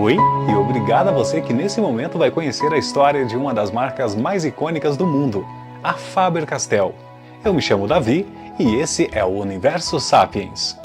Oi, e obrigado a você que nesse momento vai conhecer a história de uma das marcas mais icônicas do mundo, a Faber-Castell. Eu me chamo Davi e esse é o Universo Sapiens.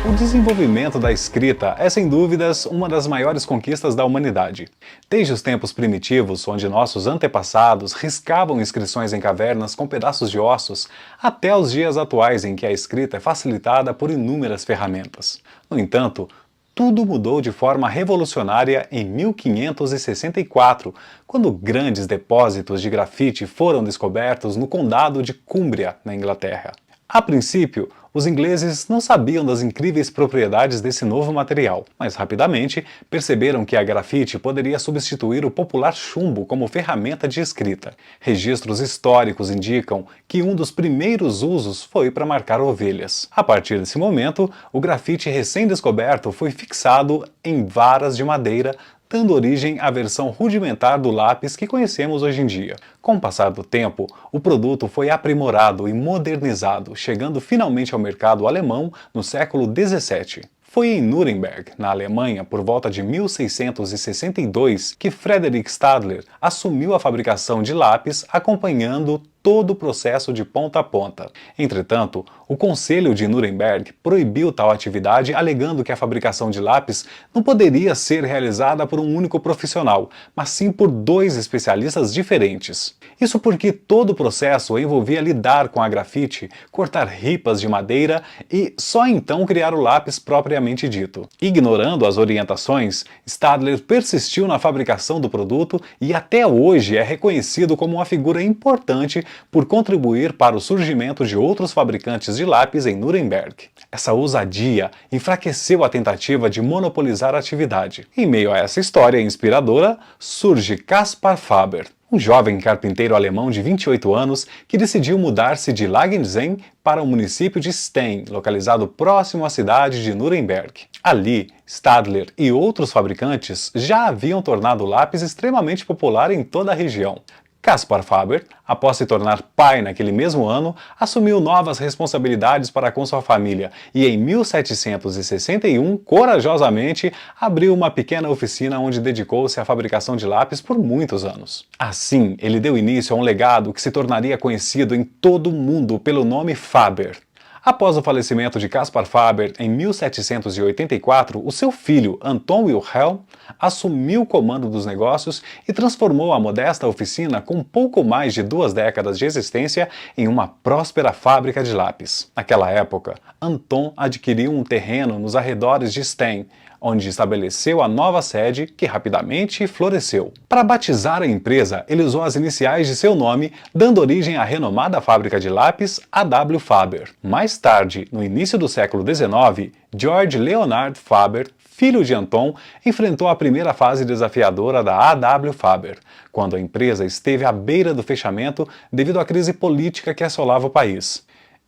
O desenvolvimento da escrita é, sem dúvidas, uma das maiores conquistas da humanidade. Desde os tempos primitivos, onde nossos antepassados riscavam inscrições em cavernas com pedaços de ossos, até os dias atuais em que a escrita é facilitada por inúmeras ferramentas. No entanto, tudo mudou de forma revolucionária em 1564, quando grandes depósitos de grafite foram descobertos no condado de Cumbria, na Inglaterra. A princípio, os ingleses não sabiam das incríveis propriedades desse novo material, mas rapidamente perceberam que a grafite poderia substituir o popular chumbo como ferramenta de escrita. Registros históricos indicam que um dos primeiros usos foi para marcar ovelhas. A partir desse momento, o grafite recém-descoberto foi fixado em varas de madeira, dando origem à versão rudimentar do lápis que conhecemos hoje em dia. Com o passar do tempo, o produto foi aprimorado e modernizado, chegando finalmente ao mercado alemão no século XVII. Foi em Nuremberg, na Alemanha, por volta de 1662, que Frederick Stadler assumiu a fabricação de lápis, acompanhando todo o processo de ponta a ponta. Entretanto, o Conselho de Nuremberg proibiu tal atividade, alegando que a fabricação de lápis não poderia ser realizada por um único profissional, mas sim por dois especialistas diferentes. Isso porque todo o processo envolvia lidar com a grafite, cortar ripas de madeira e só então criar o lápis propriamente dito. Ignorando as orientações, Stadler persistiu na fabricação do produto e até hoje é reconhecido como uma figura importante por contribuir para o surgimento de outros fabricantes de lápis em Nuremberg. Essa ousadia enfraqueceu a tentativa de monopolizar a atividade. Em meio a essa história inspiradora, surge Caspar Faber, um jovem carpinteiro alemão de 28 anos que decidiu mudar-se de Langenzenn para o município de Stein, localizado próximo à cidade de Nuremberg. Ali, Stadler e outros fabricantes já haviam tornado o lápis extremamente popular em toda a região. Caspar Faber, após se tornar pai naquele mesmo ano, assumiu novas responsabilidades para com sua família e em 1761, corajosamente, abriu uma pequena oficina onde dedicou-se à fabricação de lápis por muitos anos. Assim, ele deu início a um legado que se tornaria conhecido em todo o mundo pelo nome Faber. Após o falecimento de Caspar Faber em 1784, o seu filho, Anton Wilhelm, assumiu o comando dos negócios e transformou a modesta oficina com pouco mais de 2 décadas de existência em uma próspera fábrica de lápis. Naquela época, Anton adquiriu um terreno nos arredores de Stein, onde estabeleceu a nova sede, que rapidamente floresceu. Para batizar a empresa, ele usou as iniciais de seu nome, dando origem à renomada fábrica de lápis A.W. Faber. Mais tarde, no início do século XIX, George Leonard Faber, filho de Anton, enfrentou a primeira fase desafiadora da A.W. Faber, quando a empresa esteve à beira do fechamento devido à crise política que assolava o país.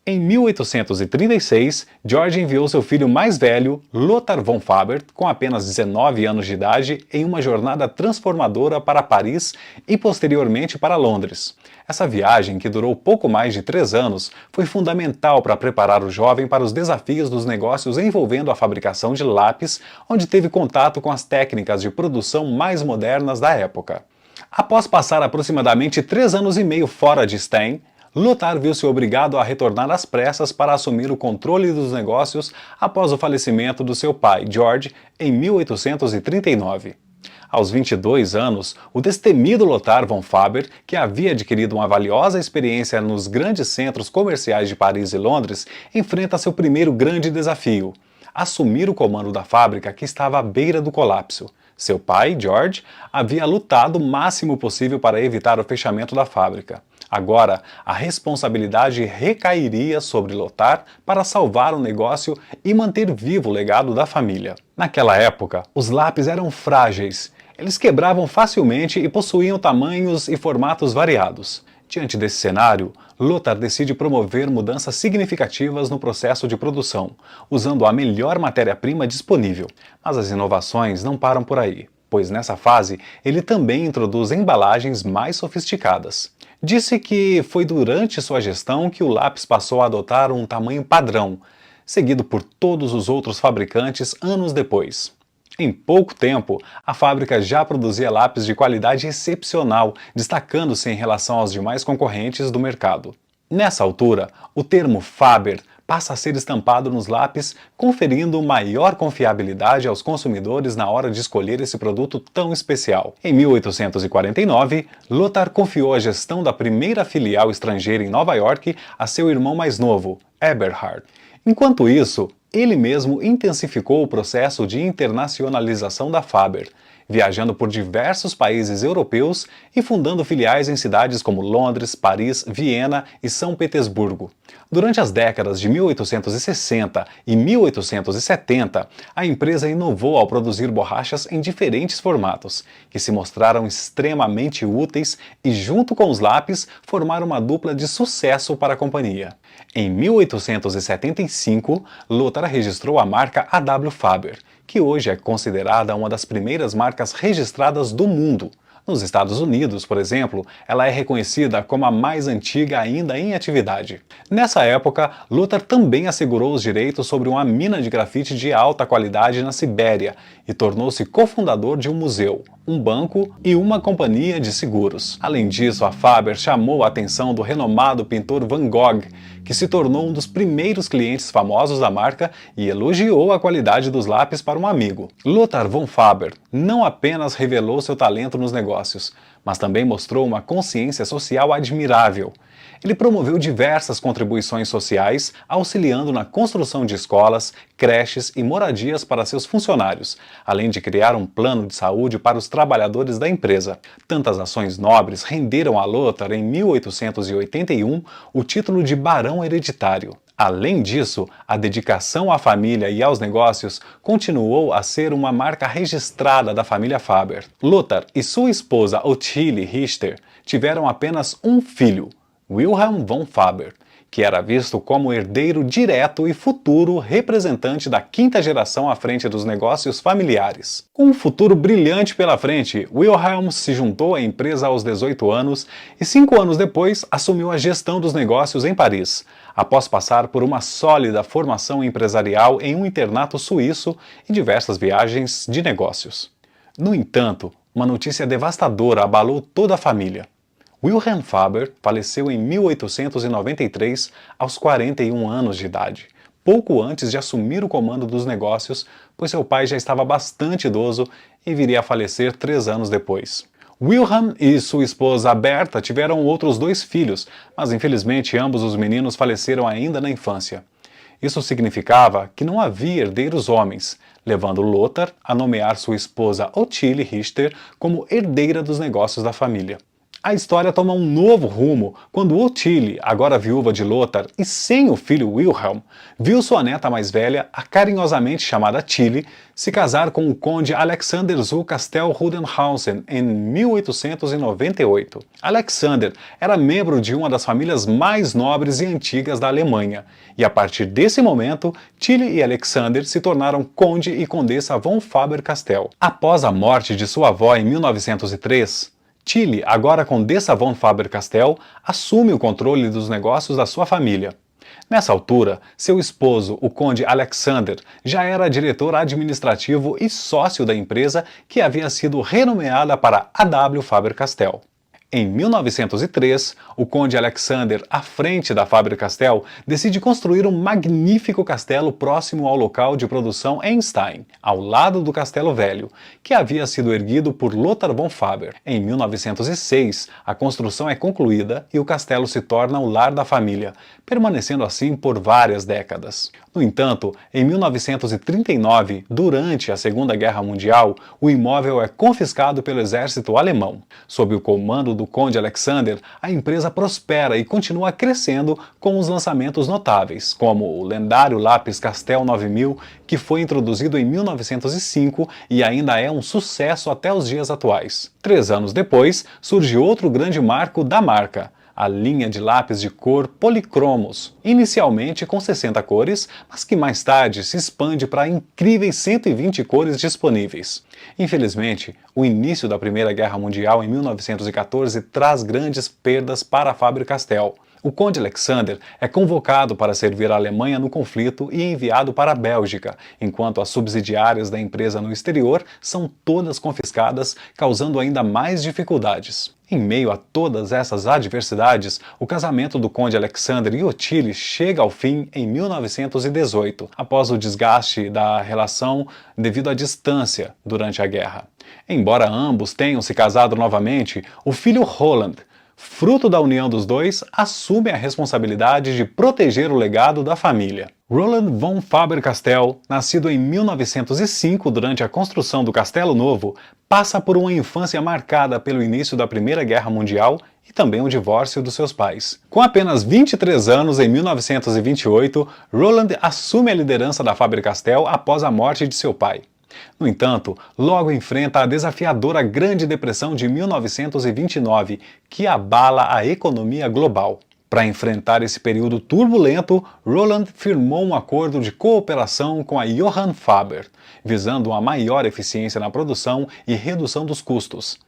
Em 1836, George enviou seu filho mais velho, Lothar von Faber, com apenas 19 anos de idade, em uma jornada transformadora para Paris e posteriormente para Londres. Essa viagem, que durou pouco mais de 3 anos, foi fundamental para preparar o jovem para os desafios dos negócios envolvendo a fabricação de lápis, onde teve contato com as técnicas de produção mais modernas da época. Após passar aproximadamente 3 anos e meio fora de Stein, Lothar viu-se obrigado a retornar às pressas para assumir o controle dos negócios após o falecimento do seu pai, George, em 1839. Aos 22 anos, o destemido Lothar von Faber, que havia adquirido uma valiosa experiência nos grandes centros comerciais de Paris e Londres, enfrenta seu primeiro grande desafio: assumir o comando da fábrica que estava à beira do colapso. Seu pai, George, havia lutado o máximo possível para evitar o fechamento da fábrica. Agora, a responsabilidade recairia sobre Lothar para salvar o negócio e manter vivo o legado da família. Naquela época, os lápis eram frágeis. Eles quebravam facilmente e possuíam tamanhos e formatos variados. Diante desse cenário, Lothar decide promover mudanças significativas no processo de produção, usando a melhor matéria-prima disponível. Mas as inovações não param por aí, pois nessa fase ele também introduz embalagens mais sofisticadas. Disse que foi durante sua gestão que o lápis passou a adotar um tamanho padrão, seguido por todos os outros fabricantes anos depois. Em pouco tempo, a fábrica já produzia lápis de qualidade excepcional, destacando-se em relação aos demais concorrentes do mercado. Nessa altura, o termo Faber passa a ser estampado nos lápis, conferindo maior confiabilidade aos consumidores na hora de escolher esse produto tão especial. Em 1849, Lothar confiou a gestão da primeira filial estrangeira em Nova York a seu irmão mais novo, Eberhard. Enquanto isso, ele mesmo intensificou o processo de internacionalização da Faber, viajando por diversos países europeus e fundando filiais em cidades como Londres, Paris, Viena e São Petersburgo. Durante as décadas de 1860 e 1870, a empresa inovou ao produzir borrachas em diferentes formatos, que se mostraram extremamente úteis e, junto com os lápis, formaram uma dupla de sucesso para a companhia. Em 1875, Lothar registrou a marca A.W. Faber, que hoje é considerada uma das primeiras marcas registradas do mundo. Nos Estados Unidos, por exemplo, ela é reconhecida como a mais antiga ainda em atividade. Nessa época, Lothar também assegurou os direitos sobre uma mina de grafite de alta qualidade na Sibéria e tornou-se cofundador de um museu, um banco e uma companhia de seguros. Além disso, a Faber chamou a atenção do renomado pintor Van Gogh, que se tornou um dos primeiros clientes famosos da marca e elogiou a qualidade dos lápis para um amigo. Lothar von Faber não apenas revelou seu talento nos negócios, mas também mostrou uma consciência social admirável. Ele promoveu diversas contribuições sociais, auxiliando na construção de escolas, creches e moradias para seus funcionários, além de criar um plano de saúde para os trabalhadores da empresa. Tantas ações nobres renderam a Lothar, em 1881, o título de barão hereditário. Além disso, a dedicação à família e aos negócios continuou a ser uma marca registrada da família Faber. Lothar e sua esposa Ottilie Richter tiveram apenas um filho, Wilhelm von Faber, que era visto como herdeiro direto e futuro representante da quinta geração à frente dos negócios familiares. Com um futuro brilhante pela frente, Wilhelm se juntou à empresa aos 18 anos e 5 anos depois assumiu a gestão dos negócios em Paris, após passar por uma sólida formação empresarial em um internato suíço e diversas viagens de negócios. No entanto, uma notícia devastadora abalou toda a família. Wilhelm Faber faleceu em 1893, aos 41 anos de idade, pouco antes de assumir o comando dos negócios, pois seu pai já estava bastante idoso e viria a falecer 3 anos depois. Wilhelm e sua esposa Berta tiveram outros 2 filhos, mas infelizmente ambos os meninos faleceram ainda na infância. Isso significava que não havia herdeiros homens, levando Lothar a nomear sua esposa Ottilie Richter como herdeira dos negócios da família. A história toma um novo rumo quando Ottilie, agora viúva de Lothar e sem o filho Wilhelm, viu sua neta mais velha, a carinhosamente chamada Tilly, se casar com o conde Alexander zu Castel-Rudenhausen em 1898. Alexander era membro de uma das famílias mais nobres e antigas da Alemanha, e a partir desse momento, Tilly e Alexander se tornaram conde e condessa von Faber-Castell. Após a morte de sua avó em 1903, Tilly, agora condessa von Faber-Castell, assume o controle dos negócios da sua família. Nessa altura, seu esposo, o conde Alexander, já era diretor administrativo e sócio da empresa que havia sido renomeada para A.W. Faber-Castell. Em 1903, o conde Alexander, à frente da Faber-Castell, decide construir um magnífico castelo próximo ao local de produção em Stein, ao lado do Castelo Velho, que havia sido erguido por Lothar von Faber. Em 1906, a construção é concluída e o castelo se torna o lar da família, permanecendo assim por várias décadas. No entanto, em 1939, durante a Segunda Guerra Mundial, o imóvel é confiscado pelo exército alemão. Sob o comando do conde Alexander, a empresa prospera e continua crescendo com os lançamentos notáveis, como o lendário lápis Castell 9000, que foi introduzido em 1905 e ainda é um sucesso até os dias atuais. 3 anos depois, surge outro grande marco da marca, a linha de lápis de cor Polychromos, inicialmente com 60 cores, mas que mais tarde se expande para incríveis 120 cores disponíveis. Infelizmente, o início da Primeira Guerra Mundial em 1914 traz grandes perdas para a Faber-Castell. O conde Alexander é convocado para servir a Alemanha no conflito e enviado para a Bélgica, enquanto as subsidiárias da empresa no exterior são todas confiscadas, causando ainda mais dificuldades. Em meio a todas essas adversidades, o casamento do conde Alexander e Ottilie chega ao fim em 1918, após o desgaste da relação devido à distância durante a guerra. Embora ambos tenham se casado novamente, o filho Roland, fruto da união dos dois, assume a responsabilidade de proteger o legado da família. Roland von Faber-Castell, nascido em 1905 durante a construção do Castelo Novo, passa por uma infância marcada pelo início da Primeira Guerra Mundial e também o divórcio dos seus pais. Com apenas 23 anos, em 1928, Roland assume a liderança da Faber-Castell após a morte de seu pai. No entanto, logo enfrenta a desafiadora Grande Depressão de 1929, que abala a economia global. Para enfrentar esse período turbulento, Roland firmou um acordo de cooperação com a Johann Faber, visando uma maior eficiência na produção e redução dos custos.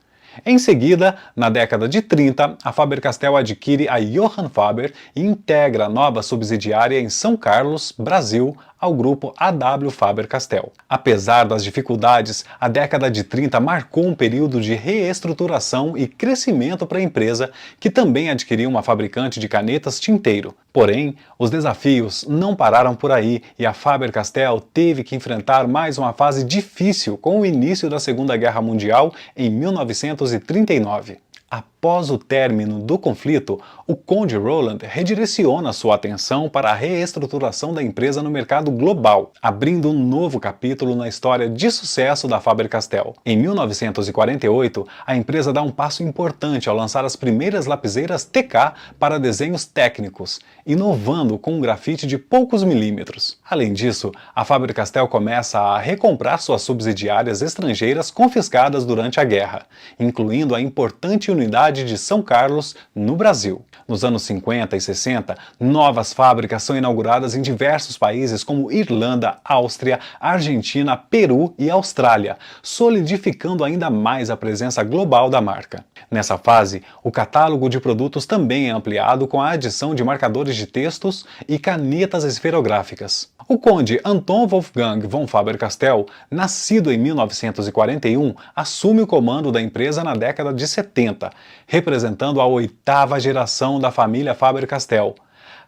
Em seguida, na década de 30, a Faber-Castell adquire a Johann Faber e integra a nova subsidiária em São Carlos, Brasil, ao grupo A.W. Faber-Castell. Apesar das dificuldades, a década de 30 marcou um período de reestruturação e crescimento para a empresa, que também adquiriu uma fabricante de canetas tinteiro. Porém, os desafios não pararam por aí e a Faber-Castell teve que enfrentar mais uma fase difícil com o início da Segunda Guerra Mundial em 1939. Após o término do conflito, o conde Roland redireciona sua atenção para a reestruturação da empresa no mercado global, abrindo um novo capítulo na história de sucesso da Faber-Castell. Em 1948, a empresa dá um passo importante ao lançar as primeiras lapiseiras TK para desenhos técnicos, inovando com um grafite de poucos milímetros. Além disso, a Faber-Castell começa a recomprar suas subsidiárias estrangeiras confiscadas durante a guerra, incluindo a importante unidade de São Carlos, no Brasil. Nos anos 50 e 60, novas fábricas são inauguradas em diversos países como Irlanda, Áustria, Argentina, Peru e Austrália, solidificando ainda mais a presença global da marca. Nessa fase, o catálogo de produtos também é ampliado com a adição de marcadores de textos e canetas esferográficas. O conde Anton Wolfgang von Faber-Castell, nascido em 1941, assume o comando da empresa na década de 70, representando a 8ª geração da família Faber-Castell.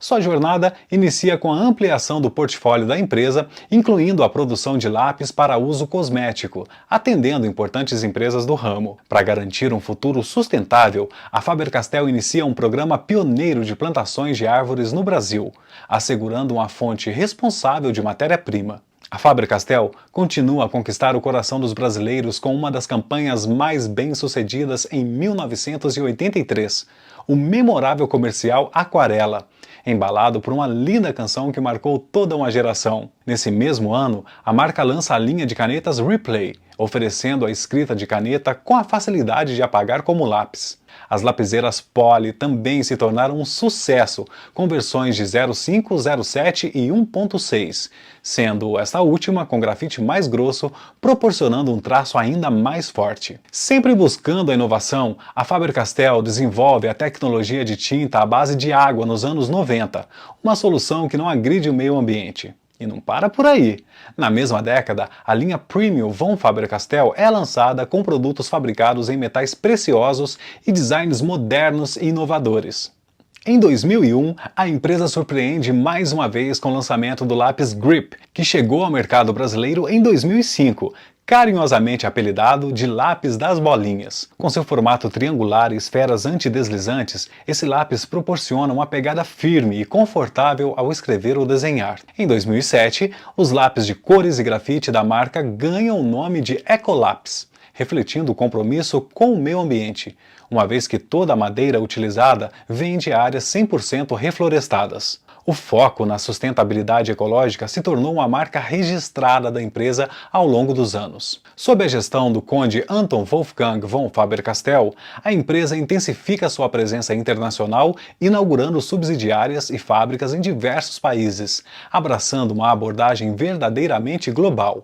Sua jornada inicia com a ampliação do portfólio da empresa, incluindo a produção de lápis para uso cosmético, atendendo importantes empresas do ramo. Para garantir um futuro sustentável, a Faber-Castell inicia um programa pioneiro de plantações de árvores no Brasil, assegurando uma fonte responsável de matéria-prima. A Faber-Castell continua a conquistar o coração dos brasileiros com uma das campanhas mais bem-sucedidas em 1983, o memorável comercial Aquarela, embalado por uma linda canção que marcou toda uma geração. Nesse mesmo ano, a marca lança a linha de canetas Replay, oferecendo a escrita de caneta com a facilidade de apagar como lápis. As lapiseiras Poly também se tornaram um sucesso, com versões de 0,5, 0,7 e 1,6, sendo esta última com grafite mais grosso, proporcionando um traço ainda mais forte. Sempre buscando a inovação, a Faber-Castell desenvolve a tecnologia de tinta à base de água nos anos 90, uma solução que não agride o meio ambiente. E não para por aí. Na mesma década, a linha Premium von Faber-Castell é lançada com produtos fabricados em metais preciosos e designs modernos e inovadores. Em 2001, a empresa surpreende mais uma vez com o lançamento do lápis Grip, que chegou ao mercado brasileiro em 2005, carinhosamente apelidado de lápis das bolinhas. Com seu formato triangular e esferas antideslizantes, esse lápis proporciona uma pegada firme e confortável ao escrever ou desenhar. Em 2007, os lápis de cores e grafite da marca ganham o nome de Ecolápis, refletindo o compromisso com o meio ambiente, uma vez que toda a madeira utilizada vem de áreas 100% reflorestadas. O foco na sustentabilidade ecológica se tornou uma marca registrada da empresa ao longo dos anos. Sob a gestão do conde Anton Wolfgang von Faber-Castell, a empresa intensifica sua presença internacional, inaugurando subsidiárias e fábricas em diversos países, abraçando uma abordagem verdadeiramente global.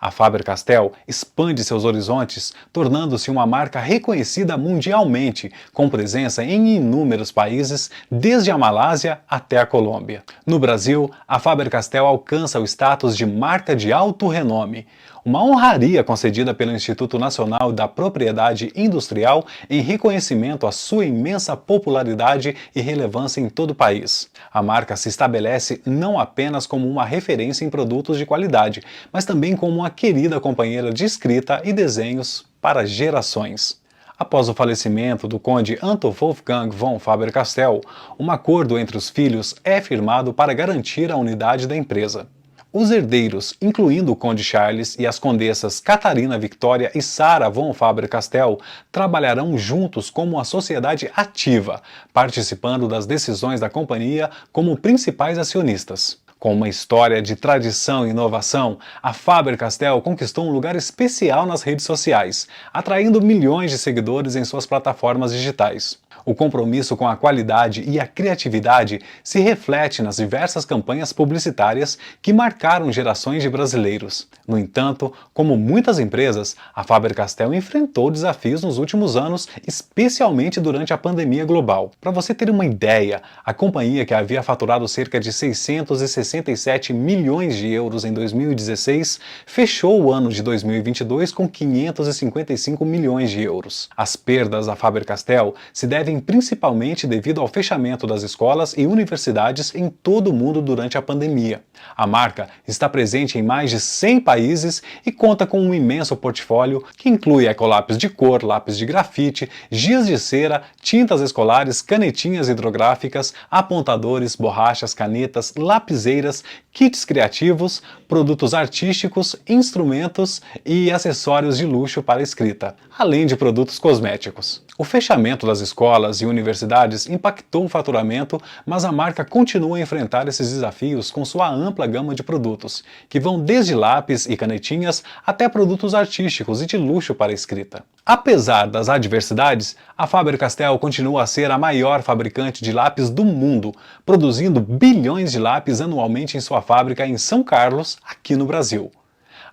A Faber-Castell expande seus horizontes, tornando-se uma marca reconhecida mundialmente, com presença em inúmeros países, desde a Malásia até a Colômbia. No Brasil, a Faber-Castell alcança o status de marca de alto renome, uma honraria concedida pelo Instituto Nacional da Propriedade Industrial em reconhecimento à sua imensa popularidade e relevância em todo o país. A marca se estabelece não apenas como uma referência em produtos de qualidade, mas também como uma querida companheira de escrita e desenhos para gerações. Após o falecimento do conde Anton Wolfgang von Faber-Castell, um acordo entre os filhos é firmado para garantir a unidade da empresa. Os herdeiros, incluindo o conde Charles e as condessas Catarina Victoria e Sarah von Faber-Castell, trabalharão juntos como uma sociedade ativa, participando das decisões da companhia como principais acionistas. Com uma história de tradição e inovação, a Faber-Castell conquistou um lugar especial nas redes sociais, atraindo milhões de seguidores em suas plataformas digitais. O compromisso com a qualidade e a criatividade se reflete nas diversas campanhas publicitárias que marcaram gerações de brasileiros. No entanto, como muitas empresas, a Faber-Castell enfrentou desafios nos últimos anos, especialmente durante a pandemia global. Para você ter uma ideia, a companhia, que havia faturado cerca de 667 milhões de euros em 2016, fechou o ano de 2022 com 555 milhões de euros. As perdas da Faber-Castell se devem principalmente devido ao fechamento das escolas e universidades em todo o mundo durante a pandemia. A marca está presente em mais de 100 países e conta com um imenso portfólio que inclui ecolápis de cor, lápis de grafite, giz de cera, tintas escolares, canetinhas hidrográficas, apontadores, borrachas, canetas, lapiseiras, kits criativos, produtos artísticos, instrumentos e acessórios de luxo para escrita, além de produtos cosméticos. O fechamento das escolas e universidades impactou o faturamento, mas a marca continua a enfrentar esses desafios com sua ampla gama de produtos, que vão desde lápis e canetinhas até produtos artísticos e de luxo para escrita. Apesar das adversidades, a Faber-Castell continua a ser a maior fabricante de lápis do mundo, produzindo bilhões de lápis anualmente em sua fábrica em São Carlos, aqui no Brasil.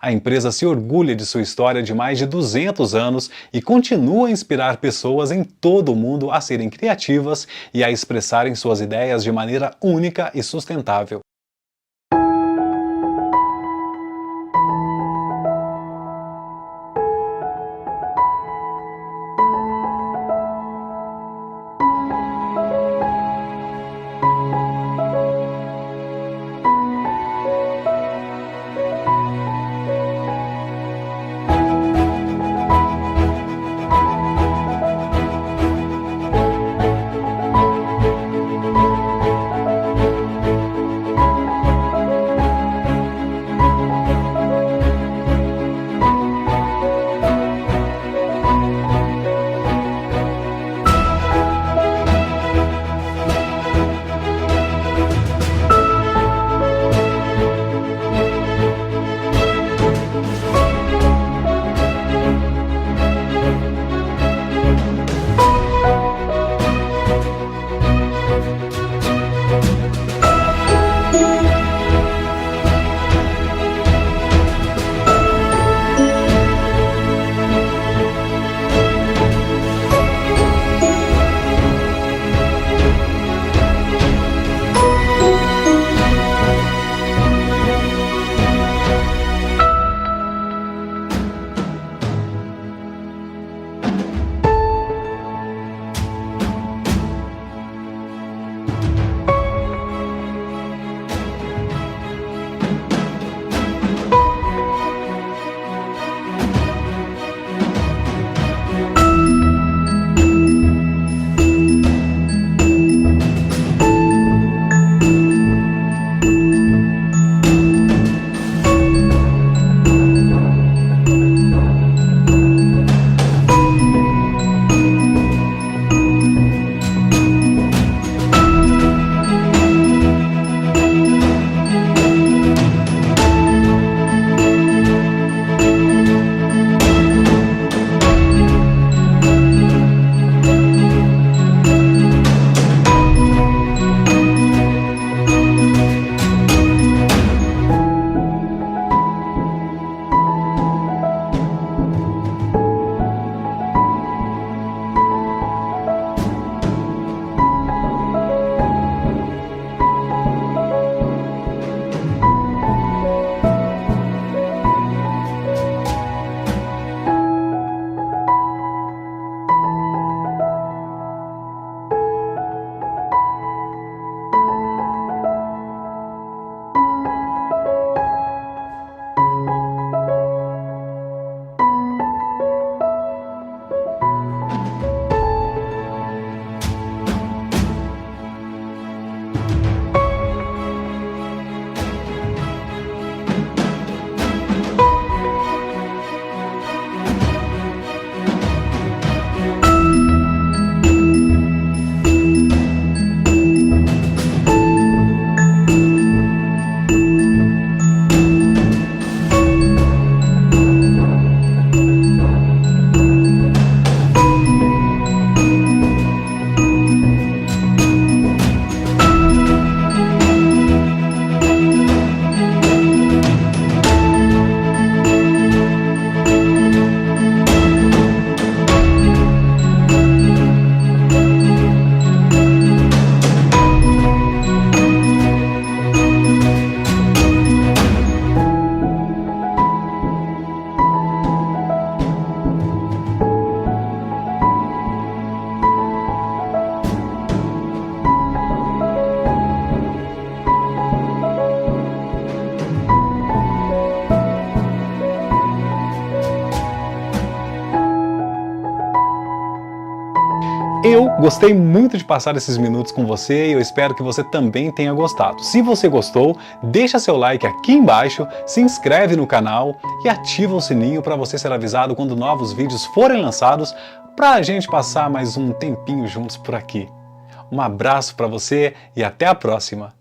A empresa se orgulha de sua história de mais de 200 anos e continua a inspirar pessoas em todo o mundo a serem criativas e a expressarem suas ideias de maneira única e sustentável. Eu gostei muito de passar esses minutos com você e eu espero que você também tenha gostado. Se você gostou, deixa seu like aqui embaixo, se inscreve no canal e ativa o sininho para você ser avisado quando novos vídeos forem lançados, para a gente passar mais um tempinho juntos por aqui. Um abraço para você e até a próxima!